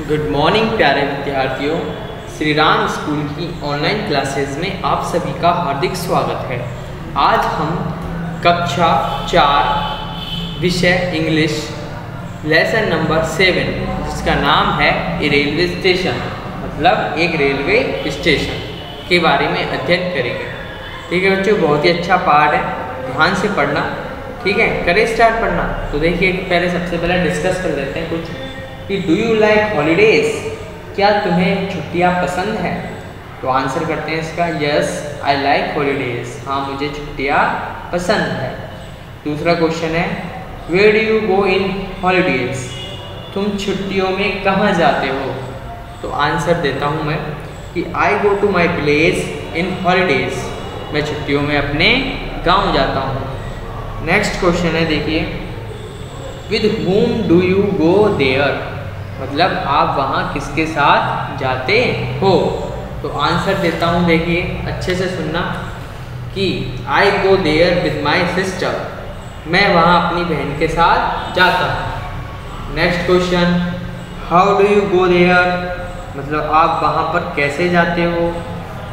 Good morning प्यारे विद्यार्थियों, Shri Ram school की ऑनलाइन क्लासेस में आप सभी का हार्दिक स्वागत है। आज हम कक्षा 4 विषय इंग्लिश लेसन नंबर 7 जिसका नाम है रेलवे स्टेशन, मतलब एक रेलवे स्टेशन के बारे में अध्ययन करेंगे। ठीक है बच्चों, बहुत ही अच्छा पाठ है, ध्यान से पढ़ना। ठीक है, करें स्टार्ट पढ़ना। तो देखिए, पहले सबसे पहले डिस्कस कर लेते हैं कुछ कि डू यू लाइक हॉलीडेज, क्या तुम्हें छुट्टियाँ पसंद हैं? तो आंसर करते हैं इसका यस आई लाइक हॉलीडेज, हाँ मुझे छुट्टियाँ पसंद है। दूसरा क्वेश्चन है where do you go in holidays, तुम छुट्टियों में कहाँ जाते हो? तो आंसर देता हूँ मैं कि I go to my place in holidays, मैं छुट्टियों में अपने गाँव जाता हूँ। नेक्स्ट क्वेश्चन है, देखिए with whom do you go there, मतलब आप वहाँ किसके साथ जाते हो? तो आंसर देता हूँ, देखिए अच्छे से सुनना कि I go there with my sister, मैं वहाँ अपनी बहन के साथ जाता हूँ। Next question how do you go there, मतलब आप वहाँ पर कैसे जाते हो?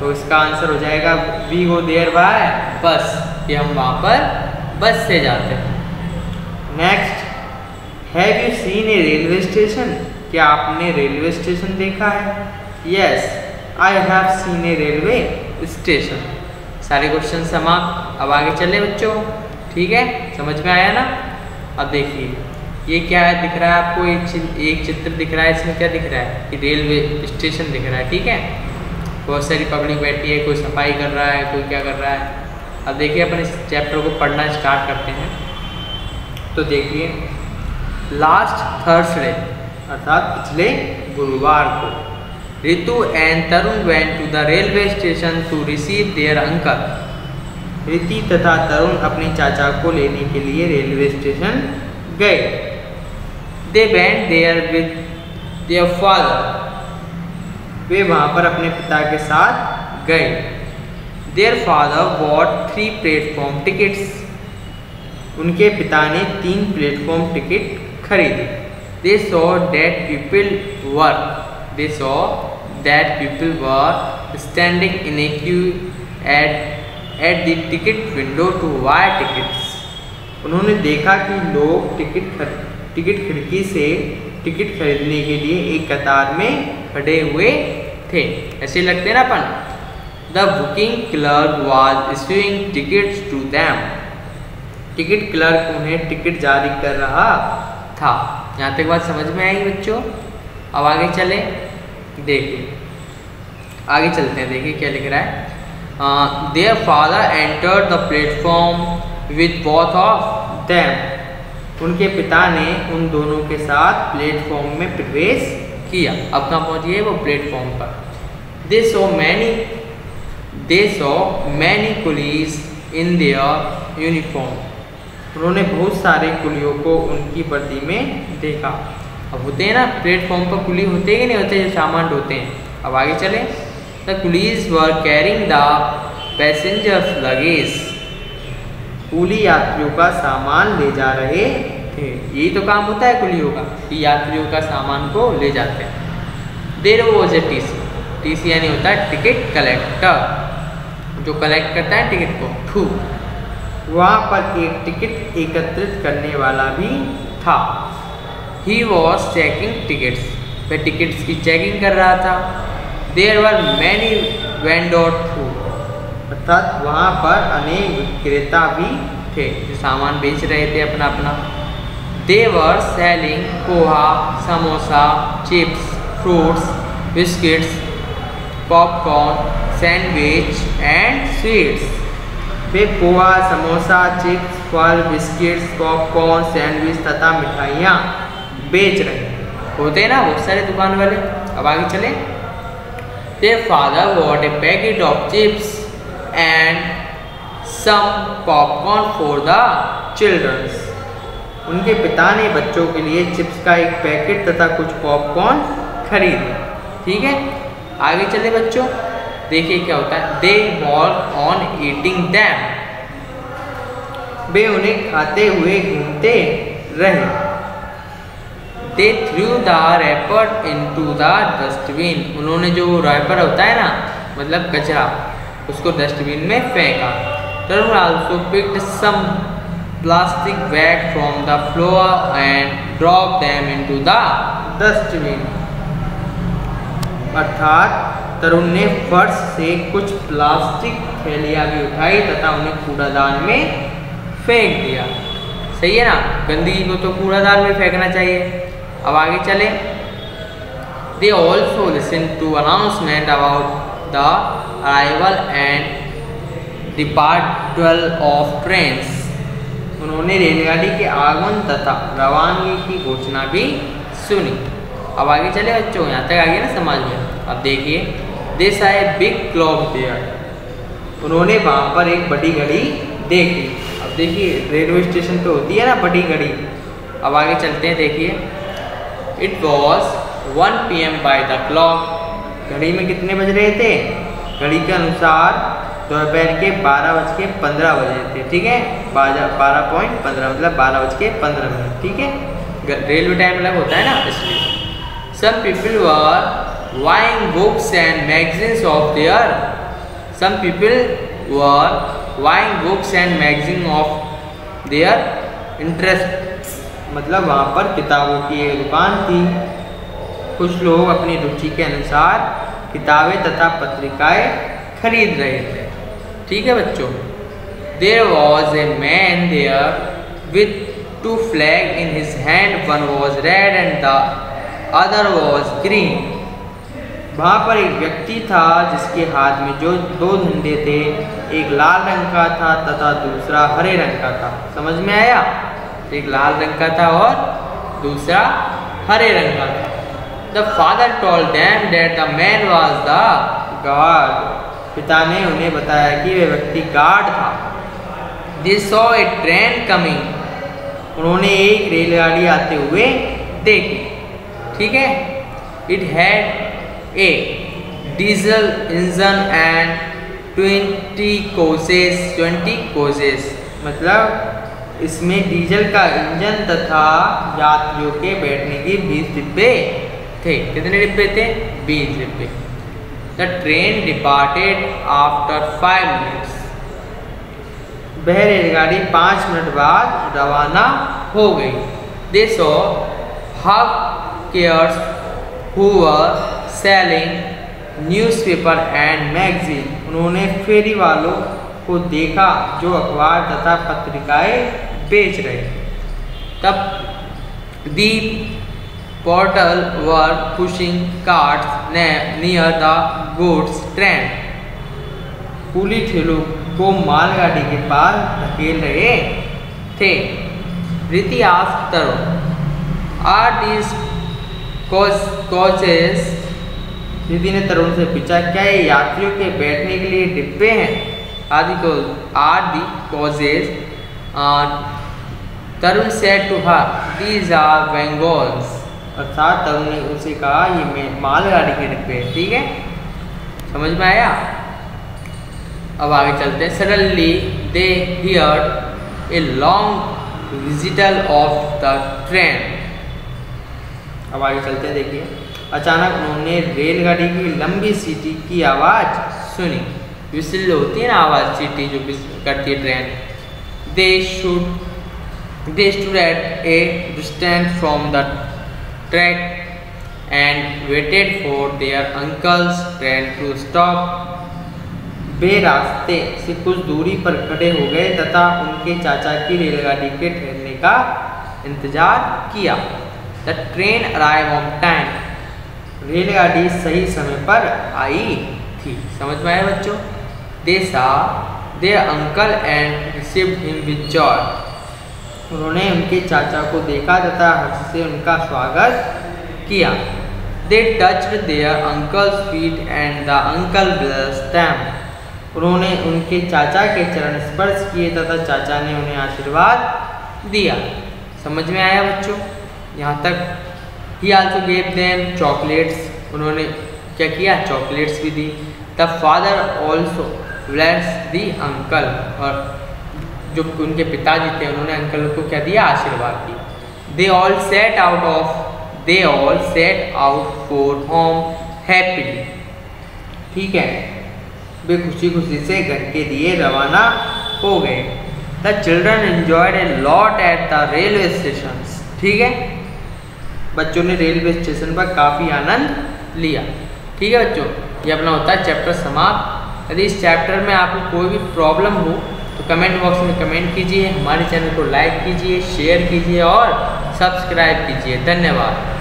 तो इसका आंसर हो जाएगा वी गो देयर बाय बस, कि हम वहाँ पर बस से जाते हैं। Next have you seen A railway station, क्या आपने रेलवे स्टेशन देखा है? Yes I have seen A railway station. सारे क्वेश्चन समाप्त। अब आगे चले बच्चों, ठीक है, समझ में आया ना? अब देखिए ये क्या है, दिख रहा है आपको एक चित्र दिख रहा है, इसमें क्या दिख रहा है कि रेलवे स्टेशन दिख रहा है। ठीक है, बहुत सारी पब्लिक बैठी है, कोई सफाई कर रहा है, कोई क्या कर रहा है। अब देखिए अपन इस चैप्टर को पढ़ना स्टार्ट करते हैं। तो देखिए लास्ट थर्सडे अर्थात पिछले गुरुवार को Ritu and Tarun went to the railway station to receive their uncle, Riti तथा तरुण अपने चाचा को लेने के लिए रेलवे स्टेशन गए। They went there with their father, वे वहाँ पर अपने पिता के साथ गए। Their father bought 3 platform tickets, उनके पिता ने 3 प्लेटफॉर्म टिकट खरीदे। They saw that people were standing in a queue at the ticket window to buy tickets. उन्होंने देखा कि लोग टिकट खिड़की से टिकट खरीदने के लिए एक कतार में खड़े हुए थे। ऐसे लगते ना अपन। The booking clerk was issuing tickets to them. Ticket clerk उन्हें टिकट जारी कर रहा था। यहाँ तक बात समझ में आएगी बच्चों? अब आगे चले, देखिए आगे चलते हैं। देखिए क्या लिख रहा है, their father entered the platform with both of them, उनके पिता ने उन दोनों के साथ प्लेटफॉर्म में प्रवेश किया। अब कहाँ पहुँच गए वो? प्लेटफॉर्म पर। They saw many Coolidge in their uniform, उन्होंने बहुत सारे कुलियों को उनकी वर्दी में देखा। अब होते हैं ना प्लेटफॉर्म पर कुली, होते हैं कि नहीं होते, जो सामान ढोते हैं। अब आगे चले, the coolies were carrying the passengers luggage, कुली यात्रियों का सामान ले जा रहे थे। यही तो काम होता है कुलियों का, कि यात्रियों का सामान को ले जाते हैं। देयर वाज ए टीसी यानी होता है टिकट कलेक्टर, जो कलेक्ट करता है टिकट को। वहाँ पर एक टिकट एकत्रित करने वाला भी था। ही वॉज चेकिंग टिकट्स, वह टिकट्स की चेकिंग कर रहा था। There were many vendor food, अर्थात वहाँ पर अनेक विक्रेता भी थे जो सामान बेच रहे थे अपना अपना। They were selling poha, samosa, chips, fruits, biscuits, popcorn, sandwich and sweets, वे पोहा, समोसा, चिप्स, फल, बिस्किट्स, पॉपकॉर्न, सैंडविच तथा मिठाइयाँ बेच रहे होते हैं ना बहुत सारे दुकान वाले। अब आगे चले, their father bought a packet of chips and some popcorn for the childrens, उनके पिता ने बच्चों के लिए चिप्स का एक पैकेट तथा कुछ पॉपकॉर्न खरीदे। ठीक है, आगे चले बच्चों, देखिए क्या होता है। They walk on eating them, वे उन्हें खाते हुए घूमते रहे। They threw the wrapper into the dustbin, उन्होंने जो रैपर होता है ना, मतलब कचरा, उसको डस्टबिन में फेंका। Tarun also picked some plastic bag from the floor and drop them into the dustbin. अर्थात तरुण ने फर्श से कुछ प्लास्टिक थैलियाँ भी उठाई तथा उन्हें कूड़ादान में फेंक दिया। सही है ना, गंदगी को तो कूड़ादान में फेंकना चाहिए। अब आगे चले। They also listen to announcement about the arrival and departure of trains, उन्होंने रेलगाड़ी के आगमन तथा रवानगी की घोषणा भी सुनी। अब आगे चले बच्चों, यहाँ तक आ गया ना समझ में। अब देखिए, they saw a big clock there, उन्होंने वहाँ पर एक बड़ी घड़ी देखी। अब देखिए, रेलवे स्टेशन पे होती है ना बड़ी घड़ी। अब आगे चलते हैं, देखिए। It was 1 PM by the clock, घड़ी में कितने बज रहे थे? घड़ी के अनुसार दोपहर के 12:15 बजे थे। ठीक है, 12:15 मतलब 12:15, ठीक है। रेलवे टाइम अलग होता है ना, इसलिए। Some people were buying books and magazines of their. Some people were buying books and magazines of their interest. मतलब वहाँ पर किताबों की एक दुकान थी। कुछ लोग अपनी रुचि के अनुसार किताबें तथा पत्रिकाएं खरीद रहे थे। ठीक है बच्चों। There was a man there with 2 flags in his hand. One was red and the other was green. वहाँ पर एक व्यक्ति था जिसके हाथ में जो 2 झंडे थे, एक लाल रंग का था तथा दूसरा हरे रंग का था। समझ में आया? एक लाल रंग का था और दूसरा हरे रंग का था। The father told them that the man was the guard. पिता ने उन्हें बताया कि वह व्यक्ति गार्ड था। They saw a train coming. उन्होंने एक रेलगाड़ी आते हुए देखी। ठीक है। It had a diesel engine and 20 coaches, मतलब इसमें डीजल का इंजन तथा यात्रियों के बैठने की 20 डिब्बे थे। कितने डिब्बे थे? 20 डिब्बे। The train departed after 5 minutes. वह रेलगाड़ी 5 मिनट बाद रवाना हो गई। They saw hawkers who were selling newspaper and magazine. उन्होंने फेरी वालों को देखा जो अखबार तथा पत्रिकाएं बेच रहे थे। तब the porters were pushing carts near the goods train. Coolie ठेलों को मालगाड़ी के पास धकेल रहे थे। रीति asked Tarun, are these coaches? रीति ने तरुण से पूछा, क्या ये यात्रियों के बैठने के लिए डिब्बे हैं? आदि को are the coaches. Tarun said to her, these are wagons. अर्थात तरुण ने उसे कहा ये मालगाड़ी के डिब्बे हैं। ठीक है, समझ में आया? अब आगे चलते हैं। Suddenly they heard a long whistle of the train. अब आगे चलते हैं, देखिए। अचानक उन्होंने रेलगाड़ी की लंबी सीटी की आवाज़ सुनी। विसल होती है ना आवाज़, सीटी जो करती है train. They stood at a distance from the track and waited for their uncle's train to stop. वे रास्ते से कुछ दूरी पर खड़े हो गए तथा उनके चाचा की रेलगाड़ी के ठहरने का इंतजार किया। The train arrived on time. रेलगाड़ी सही समय पर आई थी। समझ में आया बच्चों? They saw their uncle and received him with joy. उन्होंने उनके चाचा को देखा तथा हर्ष से उनका स्वागत किया। They touched their uncle's feet and the uncle blessed them. उन्होंने उनके चाचा के चरण स्पर्श किए तथा चाचा ने उन्हें आशीर्वाद दिया। समझ में आया बच्चों? यहाँ तक। He also gave them chocolates. उन्होंने क्या किया? चॉकलेट्स भी दी। The father also blessed the uncle. और जो उनके पिताजी थे उन्होंने अंकल को क्या दिया? आशीर्वाद दिया। They all set out of they all set out for home happily. ठीक है, वे खुशी खुशी से घर के लिए रवाना हो गए। The children enjoyed a lot at the railway station. ठीक है, बच्चों ने रेलवे स्टेशन पर काफ़ी आनंद लिया। ठीक है बच्चों, ये अपना होता है चैप्टर समाप्त। यदि इस चैप्टर में आपको कोई भी प्रॉब्लम हो तो कमेंट बॉक्स में कमेंट कीजिए, हमारे चैनल को लाइक कीजिए, शेयर कीजिए और सब्सक्राइब कीजिए। धन्यवाद।